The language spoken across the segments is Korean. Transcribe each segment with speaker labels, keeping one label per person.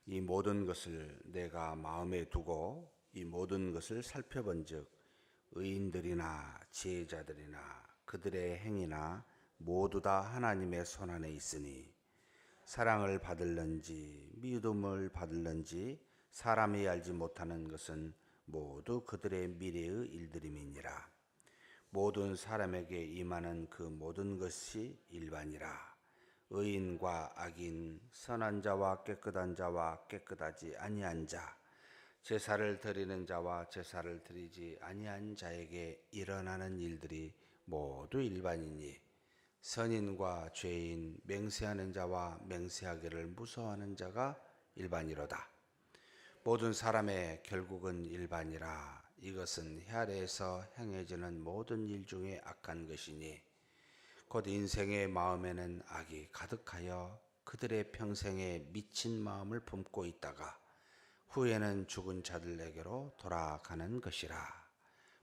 Speaker 1: 이 모든 것을 내가 마음에 두고 이 모든 것을 살펴본즉 의인들이나 지혜자들이나 그들의 행위나 모두 다 하나님의 손안에 있으니 사랑을 받을런지 믿음을 받을런지 사람이 알지 못하는 것은 모두 그들의 미래의 일들임이니라. 모든 사람에게 임하는 그 모든 것이 일반이라. 의인과 악인, 선한 자와 깨끗한 자와 깨끗하지 아니한 자, 제사를 드리는 자와 제사를 드리지 아니한 자에게 일어나는 일들이 모두 일반이니 선인과 죄인, 맹세하는 자와 맹세하기를 무서워하는 자가 일반이로다. 모든 사람의 결국은 일반이라. 이것은 해 아래에서 행해지는 모든 일 중에 악한 것이니 곧 인생의 마음에는 악이 가득하여 그들의 평생에 미친 마음을 품고 있다가 후에는 죽은 자들에게로 돌아가는 것이라.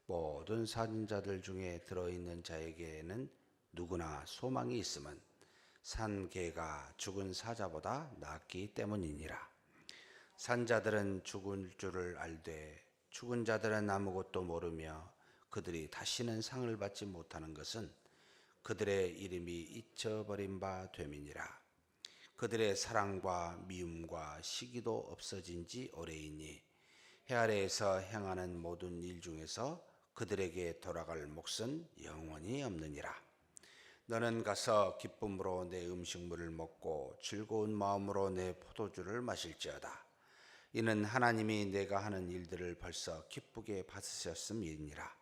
Speaker 1: 모든 살인자들 중에 들어있는 자에게는 누구나 소망이 있음은 산 개가 죽은 사자보다 낫기 때문이니라. 산 자들은 죽을 줄을 알되 죽은 자들은 아무것도 모르며 그들이 다시는 상을 받지 못하는 것은 그들의 이름이 잊혀버린 바 됨이니라. 그들의 사랑과 미움과 시기도 없어진 지 오래이니 해 아래에서 행하는 모든 일 중에서 그들에게 돌아갈 몫은 영원히 없느니라. 너는 가서 기쁨으로 내 음식물을 먹고 즐거운 마음으로 내 포도주를 마실지어다. 이는 하나님이 내가 하는 일들을 벌써 기쁘게 받으셨음이니라.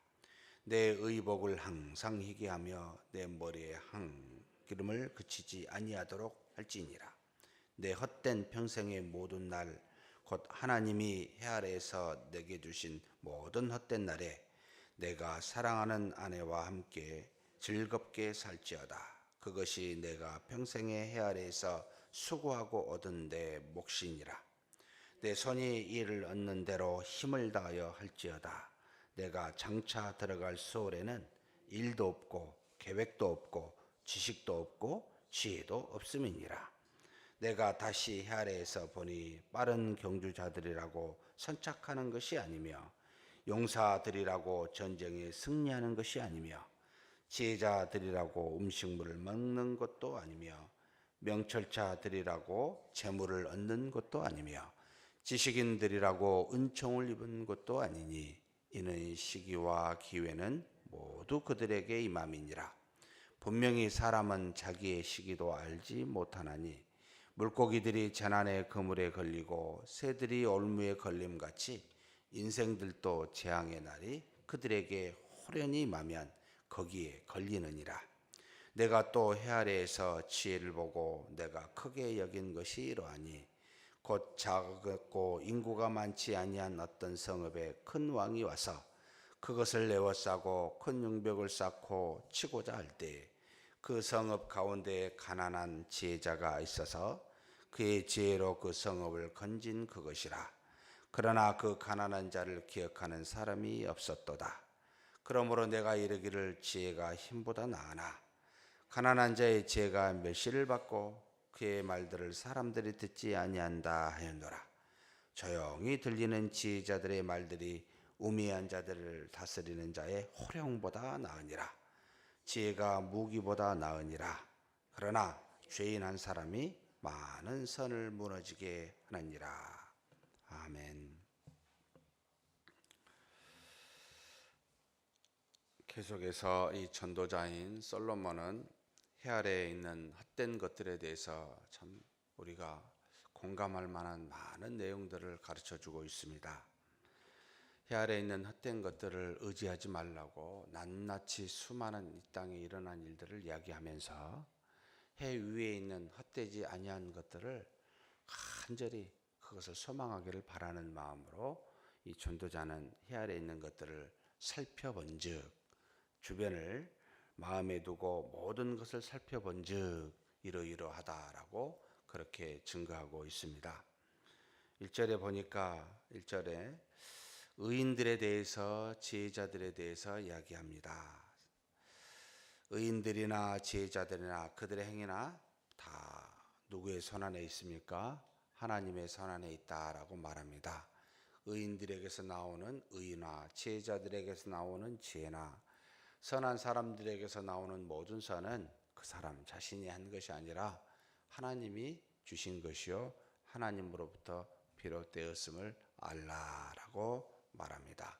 Speaker 1: 내 의복을 항상 희게 하며 내 머리에 한 기름을 그치지 아니하도록 할지니라. 내 헛된 평생의 모든 날 곧 하나님이 해 아래에서 내게 주신 모든 헛된 날에 내가 사랑하는 아내와 함께 즐겁게 살지어다. 그것이 내가 평생의 해 아래에서 수고하고 얻은 내 몫이니라. 내 손이 이를 얻는 대로 힘을 다하여 할지어다. 내가 장차 들어갈 수월에는 일도 없고 계획도 없고 지식도 없고 지혜도 없음이니라. 내가 다시 해 아래에서 보니 빠른 경주자들이라고 선착하는 것이 아니며 용사들이라고 전쟁에 승리하는 것이 아니며 지혜자들이라고 음식물을 먹는 것도 아니며 명철자들이라고 재물을 얻는 것도 아니며 지식인들이라고 은총을 입은 것도 아니니 이는 시기와 기회는 모두 그들에게 임함이니라. 분명히 사람은 자기의 시기도 알지 못하나니 물고기들이 재난의 그물에 걸리고 새들이 올무에 걸림같이 인생들도 재앙의 날이 그들에게 호련히 임하면 거기에 걸리느니라. 내가 또 해 아래에서 지혜를 보고 내가 크게 여긴 것이 이러하니 곧 작고 인구가 많지 아니한 어떤 성읍에 큰 왕이 와서 그것을 에워싸고 큰 용벽을 쌓고 치고자 할 때에 그 성읍 가운데에 가난한 지혜자가 있어서 그의 지혜로 그 성읍을 건진 그것이라. 그러나 그 가난한 자를 기억하는 사람이 없었도다. 그러므로 내가 이르기를 지혜가 힘보다 나으나 가난한 자의 지혜가 멸시를 받고 그의 말들을 사람들이 듣지 아니한다 하였노라. 조용히 들리는 지혜자들의 말들이 우매한 자들을 다스리는 자의 호령보다 나으니라. 지혜가 무기보다 나으니라. 그러나 죄인 한 사람이 많은 선을 무너지게 하느니라. 아멘. 계속해서 이 전도자인 솔로몬은 해 아래에 있는 헛된 것들에 대해서 참 우리가 공감할 만한 많은 내용들을 가르쳐 주고 있습니다. 해 아래에 있는 헛된 것들을 의지하지 말라고 낱낱이 수많은 이 땅에 일어난 일들을 이야기하면서 해 위에 있는 헛되지 아니한 것들을 간절히 그것을 소망하기를 바라는 마음으로 이 전도자는 해 아래에 있는 것들을 살펴본즉 주변을 마음에 두고 모든 것을 살펴본즉 이러이러하다라고 그렇게 증거하고 있습니다. 1절에 보니까 1절에 의인들에 대해서 지혜자들에 대해서 이야기합니다. 의인들이나 지혜자들이나 그들의 행위나 다 누구의 손안에 있습니까? 하나님의 손안에 있다라고 말합니다. 의인들에게서 나오는 의나 지혜자들에게서 나오는 지혜나 선한 사람들에게서 나오는 모든 선은 그 사람 자신이 한 것이 아니라 하나님이 주신 것이요 하나님으로부터 비롯되었음을 알라라고 말합니다.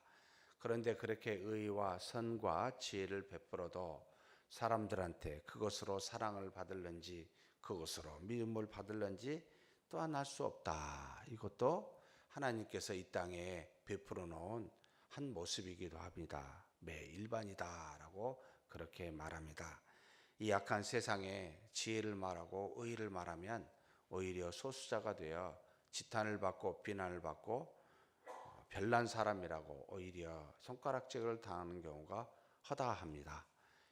Speaker 1: 그런데 그렇게 의와 선과 지혜를 베풀어도 사람들한테 그것으로 사랑을 받을는지 그것으로 믿음을 받을는지 또한 알 수 없다. 이것도 하나님께서 이 땅에 베풀어 놓은 한 모습이기도 합니다. 매일반이다라고 그렇게 말합니다. 이 악한 세상에 지혜를 말하고 의를 말하면 오히려 소수자가 되어 지탄을 받고 비난을 받고 별난 사람이라고 오히려 손가락질을 당하는 경우가 허다합니다.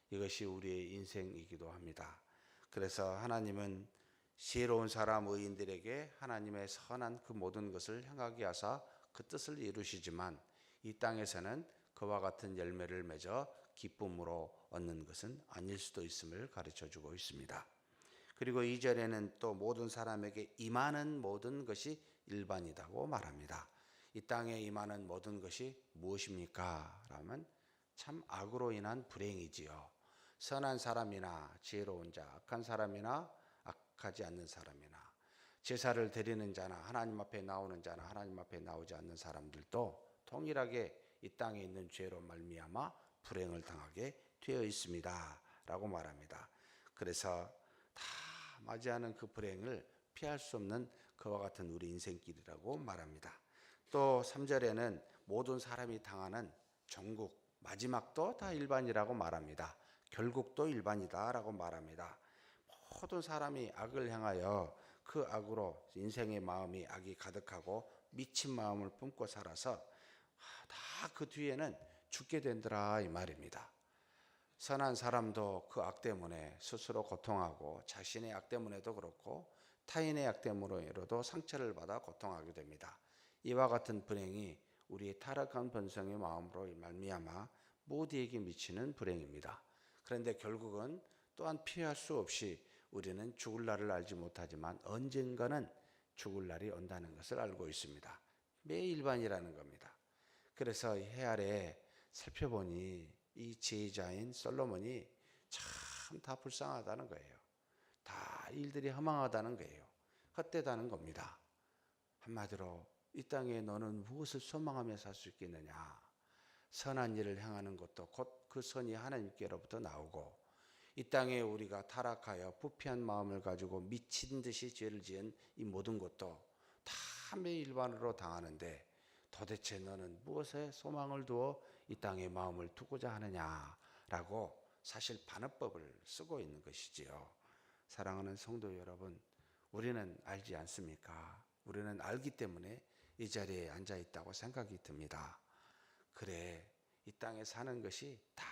Speaker 1: 이것이 우리의 인생이기도 합니다. 그래서 하나님은 지혜로운 사람 의인들에게 하나님의 선한 그 모든 것을 행하게 하사 그 뜻을 이루시지만 이 땅에서는 그와 같은 열매를 맺어 기쁨으로 얻는 것은 아닐 수도 있음을 가르쳐주고 있습니다. 그리고 2절에는 또 모든 사람에게 임하는 모든 것이 일반이라고 말합니다. 이 땅에 임하는 모든 것이 무엇입니까? 라면 참 악으로 인한 불행이지요. 선한 사람이나 지혜로운 자, 악한 사람이나 악하지 않는 사람이나 제사를 드리는 자나 하나님 앞에 나오는 자나 하나님 앞에 나오지 않는 사람들도 동일하게 이 땅에 있는 죄로 말미암아 불행을 당하게 되어 있습니다 라고 말합니다. 그래서 다 맞이하는 그 불행을 피할 수 없는 그와 같은 우리 인생길이라고 말합니다. 또 3절에는 모든 사람이 당하는 종국 마지막도 다 일반이라고 말합니다. 결국도 일반이다라고 말합니다. 모든 사람이 악을 향하여 그 악으로 인생의 마음이 악이 가득하고 미친 마음을 품고 살아서 다 그 뒤에는 죽게 된더라 이 말입니다. 선한 사람도 그 악 때문에 스스로 고통하고 자신의 악 때문에도 그렇고 타인의 악 때문에로도 상처를 받아 고통하게 됩니다. 이와 같은 불행이 우리의 타락한 본성의 마음으로 말미암아 모두에게 미치는 불행입니다. 그런데 결국은 또한 피할 수 없이 우리는 죽을 날을 알지 못하지만 언젠가는 죽을 날이 온다는 것을 알고 있습니다. 매일반이라는 겁니다. 그래서 해 아래 살펴보니 이 지혜자인 솔로몬이 참 다 불쌍하다는 거예요. 다 일들이 허망하다는 거예요. 헛되다는 겁니다. 한마디로 이 땅에 너는 무엇을 소망하며 살 수 있겠느냐. 선한 일을 행하는 것도 곧 그 선이 하나님께로부터 나오고 이 땅에 우리가 타락하여 부패한 마음을 가지고 미친 듯이 죄를 지은 이 모든 것도 다 매일반으로 당하는데 도대체 너는 무엇에 소망을 두어 이 땅에 마음을 두고자 하느냐라고 사실 반어법을 쓰고 있는 것이지요. 사랑하는 성도 여러분, 우리는 알지 않습니까? 우리는 알기 때문에 이 자리에 앉아 있다고 생각이 듭니다. 그래, 이 땅에 사는 것이 다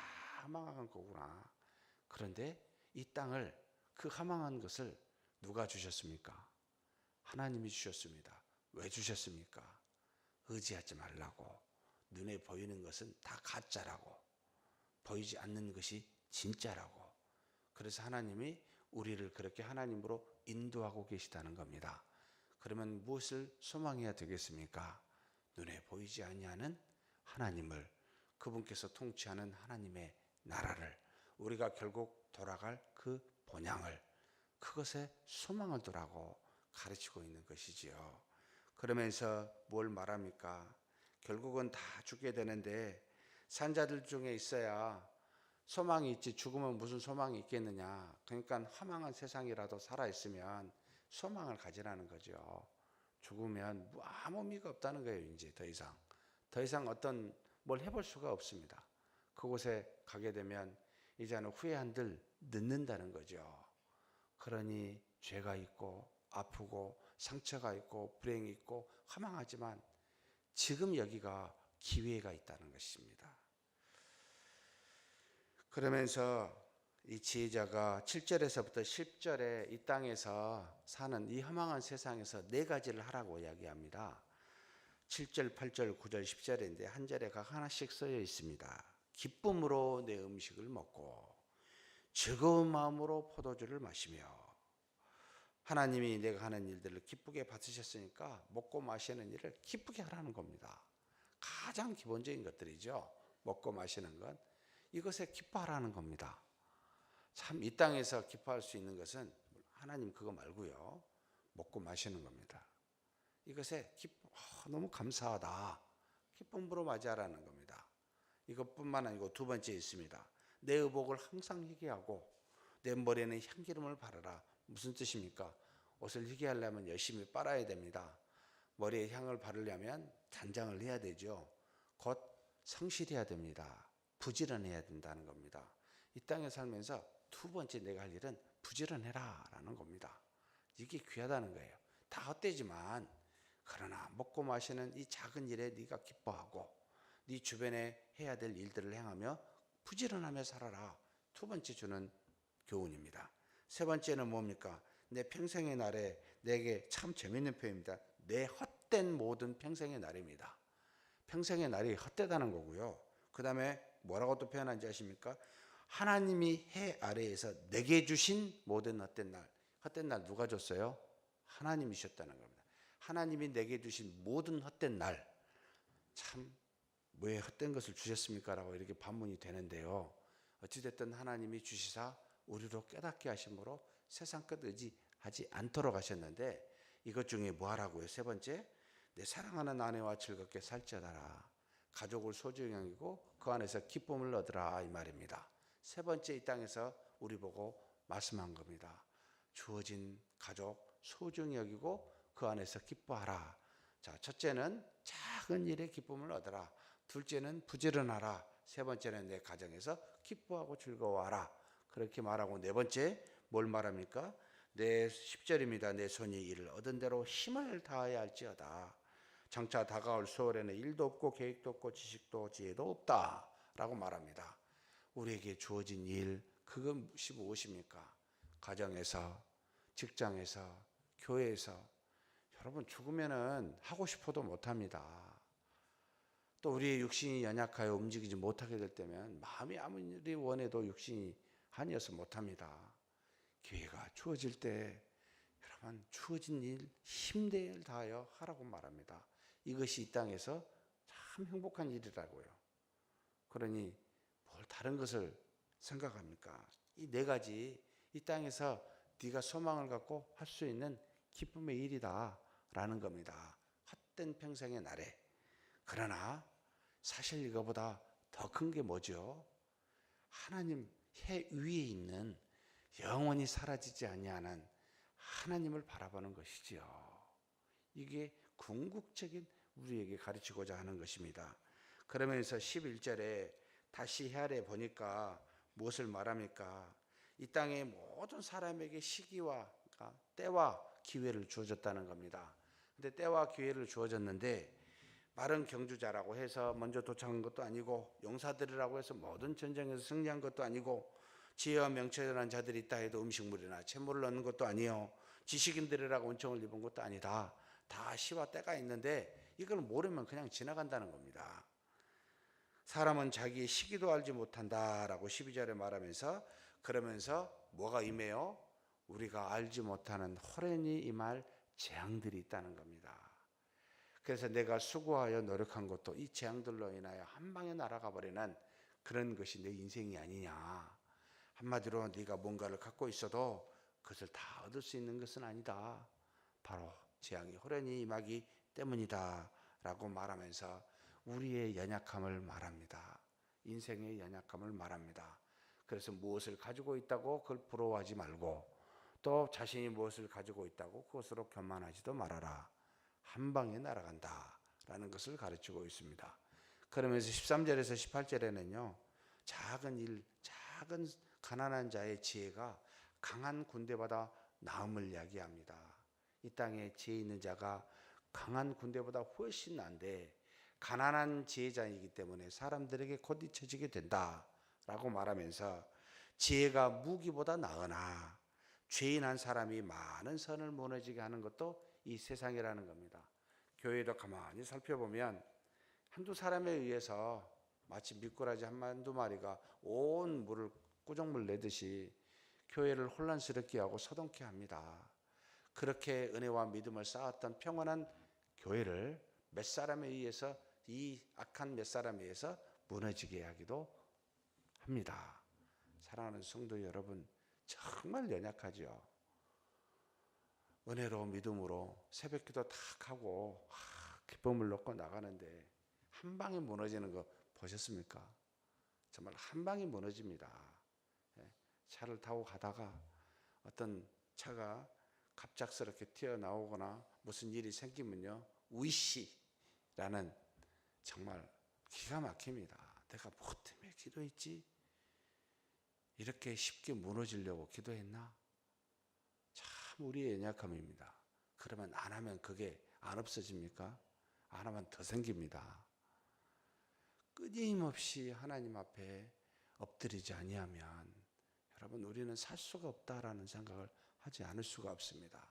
Speaker 1: 허망한 거구나. 그런데 이 땅을 그 허망한 것을 누가 주셨습니까? 하나님이 주셨습니다. 왜 주셨습니까? 의지하지 말라고. 눈에 보이는 것은 다 가짜라고. 보이지 않는 것이 진짜라고. 그래서 하나님이 우리를 그렇게 하나님으로 인도하고 계시다는 겁니다. 그러면 무엇을 소망해야 되겠습니까? 눈에 보이지 아니하는 하나님을, 그분께서 통치하는 하나님의 나라를, 우리가 결국 돌아갈 그 본향을, 그것에 소망을 두라고 가르치고 있는 것이지요. 그러면서 뭘 말합니까? 결국은 다 죽게 되는데 산자들 중에 있어야 소망이 있지 죽으면 무슨 소망이 있겠느냐. 그러니까 허망한 세상이라도 살아있으면 소망을 가지라는 거죠. 죽으면 아무 의미가 없다는 거예요. 이제 더 이상 어떤 뭘 해볼 수가 없습니다. 그곳에 가게 되면 이제는 후회한들 늦는다는 거죠. 그러니 죄가 있고 아프고 상처가 있고 불행이 있고 허망하지만 지금 여기가 기회가 있다는 것입니다. 그러면서 이 지혜자가 7절에서부터 10절에 이 땅에서 사는 이 허망한 세상에서 네 가지를 하라고 이야기합니다. 7절, 8절, 9절, 10절인데 한 절에 각 하나씩 쓰여 있습니다. 기쁨으로 내 음식을 먹고 즐거운 마음으로 포도주를 마시며 하나님이 내가 하는 일들을 기쁘게 받으셨으니까 먹고 마시는 일을 기쁘게 하라는 겁니다. 가장 기본적인 것들이죠. 먹고 마시는 것, 이것에 기뻐하라는 겁니다. 참 이 땅에서 기뻐할 수 있는 것은 하나님 그거 말고요, 먹고 마시는 겁니다. 이것에 너무 감사하다, 기쁨으로 맞이하라는 겁니다. 이것뿐만 아니고 두 번째 있습니다. 내 의복을 항상 희게하고 내 머리에는 향기름을 바르라. 무슨 뜻입니까? 옷을 희게 하려면 열심히 빨아야 됩니다. 머리에 향을 바르려면 단장을 해야 되죠. 곧 성실해야 됩니다. 부지런해야 된다는 겁니다. 이 땅에 살면서 두 번째 내가 할 일은 부지런해라 라는 겁니다. 이게 귀하다는 거예요. 다 헛되지만 그러나 먹고 마시는 이 작은 일에 네가 기뻐하고 네 주변에 해야 될 일들을 행하며 부지런하며 살아라. 두 번째 주는 교훈입니다. 세 번째는 뭡니까? 내 평생의 날에, 내게 참 재밌는 표현입니다. 내 헛된 모든 평생의 날입니다. 평생의 날이 헛되다는 거고요. 그 다음에 뭐라고 또 표현한지 아십니까? 하나님이 해 아래에서 내게 주신 모든 헛된 날. 헛된 날 누가 줬어요? 하나님이 주셨다는 겁니다. 하나님이 내게 주신 모든 헛된 날. 참 왜 헛된 것을 주셨습니까? 라고 이렇게 반문이 되는데요. 어찌됐든 하나님이 주시사 우리로 깨닫게 하심으로 세상 것 의지하지 않도록 하셨는데, 이것 중에 뭐 하라고요? 세 번째, 내 사랑하는 아내와 즐겁게 살지어다라. 가족을 소중히 여기고 그 안에서 기쁨을 얻으라, 이 말입니다. 세 번째, 이 땅에서 우리 보고 말씀한 겁니다. 주어진 가족 소중히 여기고 그 안에서 기뻐하라. 자, 첫째는 작은 일에 기쁨을 얻어라. 둘째는 부지런하라. 세 번째는 내 가정에서 기뻐하고 즐거워하라. 그렇게 말하고, 네 번째 뭘 말합니까? 내 10절입니다. 내 손이 이를 얻은 대로 힘을 다해야 할지어다. 장차 다가올 수월에는 일도 없고 계획도 없고 지식도 지혜도 없다 라고 말합니다. 우리에게 주어진 일, 그것이 무엇입니까? 가정에서, 직장에서, 교회에서. 여러분, 죽으면은 하고 싶어도 못합니다. 또 우리의 육신이 연약하여 움직이지 못하게 될 때면 마음이 아무리 원해도 육신이 한이어서 못합니다. 기회가 주어질 때 여러분, 주어진 일 힘대를 다하여 하라고 말합니다. 이것이 이 땅에서 참 행복한 일이라고요. 그러니 뭘 다른 것을 생각합니까? 이 네 가지, 이 땅에서 네가 소망을 갖고 할 수 있는 기쁨의 일이다 라는 겁니다. 헛된 평생의 날에. 그러나 사실 이거보다 더 큰 게 뭐죠? 하나님 해 위에 있는 영원히 사라지지 아니하는 하나님을 바라보는 것이지요. 이게 궁극적인 우리에게 가르치고자 하는 것입니다. 그러면서 11절에 다시 해 아래 보니까 무엇을 말합니까? 이 땅의 모든 사람에게 시기와 때와 기회를 주어졌다는 겁니다. 근데 때와 기회를 주어졌는데, 마른 경주자라고 해서 먼저 도착한 것도 아니고, 용사들이라고 해서 모든 전쟁에서 승리한 것도 아니고, 지혜와 명철한 자들이 있다 해도 음식물이나 채물을 얻는 것도 아니요, 지식인들이라고 은총을 입은 것도 아니다. 다 시와 때가 있는데 이걸 모르면 그냥 지나간다는 겁니다. 사람은 자기의 시기도 알지 못한다라고 12절에 말하면서, 그러면서 뭐가 임해요? 우리가 알지 못하는 호련히 임할 재앙들이 있다는 겁니다. 그래서 내가 수고하여 노력한 것도 이 재앙들로 인하여 한 방에 날아가 버리는 그런 것이 내 인생이 아니냐. 한마디로 네가 뭔가를 갖고 있어도 그것을 다 얻을 수 있는 것은 아니다. 바로 재앙이 호련히 임하기 때문이다 라고 말하면서 우리의 연약함을 말합니다. 인생의 연약함을 말합니다. 그래서 무엇을 가지고 있다고 그걸 부러워하지 말고, 또 자신이 무엇을 가지고 있다고 그것으로 교만하지도 말아라. 한 방에 날아간다 라는 것을 가르치고 있습니다. 그러면서 13절에서 18절에는요, 작은 일, 작은 가난한 자의 지혜가 강한 군대보다 나음을 이야기합니다. 이 땅에 지혜 있는 자가 강한 군대보다 훨씬 나은데, 가난한 지혜자이기 때문에 사람들에게 곧 잊혀지게 된다라고 말하면서, 지혜가 무기보다 나으나 죄인 한 사람이 많은 선을 무너지게 하는 것도 이 세상이라는 겁니다. 교회도 가만히 살펴보면 한두 사람에 의해서 마치 미꾸라지 한두 마리가 온 물을 꾸정물 내듯이 교회를 혼란스럽게 하고 서동케 합니다. 그렇게 은혜와 믿음을 쌓았던 평안한 교회를 몇 사람에 의해서, 이 악한 몇 사람에 의해서 무너지게 하기도 합니다. 사랑하는 성도 여러분, 정말 연약하죠. 은혜로 믿음으로 새벽기도 탁 하고 기쁨을 넣고 나가는데 한 방에 무너지는 거 보셨습니까? 정말 한 방에 무너집니다. 차를 타고 가다가 어떤 차가 갑작스럽게 튀어나오거나 무슨 일이 생기면요, 위시라는 정말 기가 막힙니다. 내가 뭐 때문에 기도했지? 이렇게 쉽게 무너지려고 기도했나? 참 우리의 연약함입니다. 그러면 안 하면 그게 안 없어집니까? 안 하면 더 생깁니다. 끊임없이 하나님 앞에 엎드리지 아니하면 여러분, 우리는 살 수가 없다라는 생각을 하지 않을 수가 없습니다.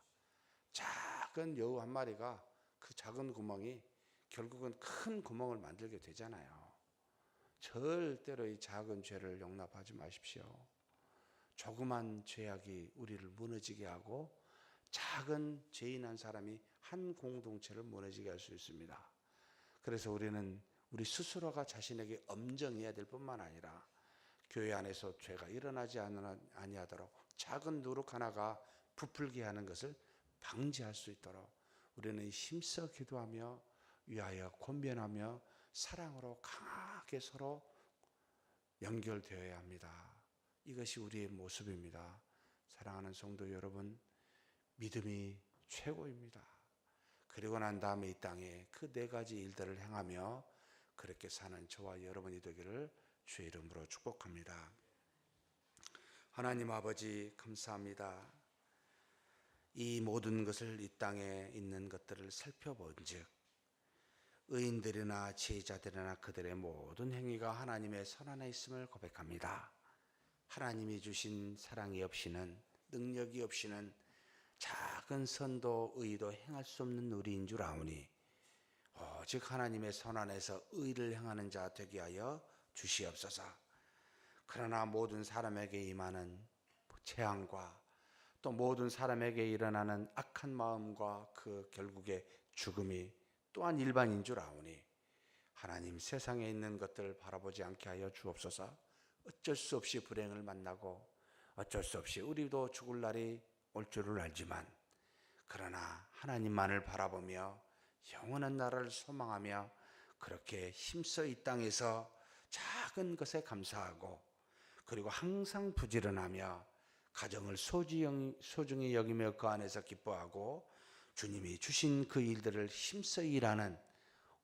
Speaker 1: 작은 여우 한 마리가 그 작은 구멍이 결국은 큰 구멍을 만들게 되잖아요. 절대로 이 작은 죄를 용납하지 마십시오. 조그만 죄악이 우리를 무너지게 하고 작은 죄인 한 사람이 한 공동체를 무너지게 할 수 있습니다. 그래서 우리는 우리 스스로가 자신에게 엄정해야 될 뿐만 아니라 교회 안에서 죄가 일어나지 아니하도록 작은 노력 하나가 부풀게 하는 것을 방지할 수 있도록 우리는 힘써 기도하며 위하여 권면하며 사랑으로 강하게 서로 연결되어야 합니다. 이것이 우리의 모습입니다. 사랑하는 성도 여러분, 믿음이 최고입니다. 그리고 난 다음에 이 땅에 그 네 가지 일들을 행하며 그렇게 사는 저와 여러분이 되기를 주의 이름으로 축복합니다. 하나님 아버지, 감사합니다. 이 모든 것을, 이 땅에 있는 것들을 살펴본즉 의인들이나 지혜자들이나 그들의 모든 행위가 하나님의 손 안에 있음을 고백합니다. 하나님이 주신 사랑이 없이는, 능력이 없이는 작은 선도 의도 행할 수 없는 우리인 줄 아오니 오직 하나님의 손 안에서 의를 행하는 자 되게 하여 주시옵소서. 그러나 모든 사람에게 임하는 재앙과 또 모든 사람에게 일어나는 악한 마음과 그 결국의 죽음이 또한 일반인 줄 아오니 하나님, 세상에 있는 것들을 바라보지 않게 하여 주옵소서. 어쩔 수 없이 불행을 만나고 어쩔 수 없이 우리도 죽을 날이 올 줄을 알지만 그러나 하나님만을 바라보며 영원한 나라를 소망하며 그렇게 힘써 이 땅에서 작은 것에 감사하고 그리고 항상 부지런하며 가정을 소중히 여기며 그 안에서 기뻐하고 주님이 주신 그 일들을 힘써 일하는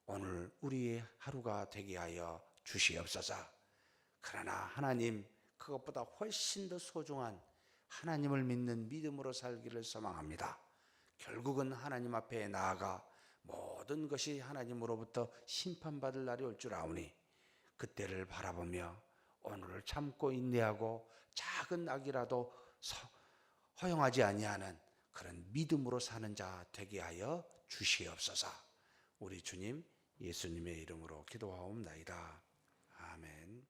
Speaker 1: 오늘 우리의 하루가 되게 하여 주시옵소서. 그러나 하나님, 그것보다 훨씬 더 소중한 하나님을 믿는 믿음으로 살기를 소망합니다. 결국은 하나님 앞에 나아가 모든 것이 하나님으로부터 심판받을 날이 올 줄 아오니 그때를 바라보며 오늘을 참고 인내하고 작은 악이라도 허용하지 아니하는 그런 믿음으로 사는 자 되게 하여 주시옵소서. 우리 주님 예수님의 이름으로 기도하옵나이다. 아멘.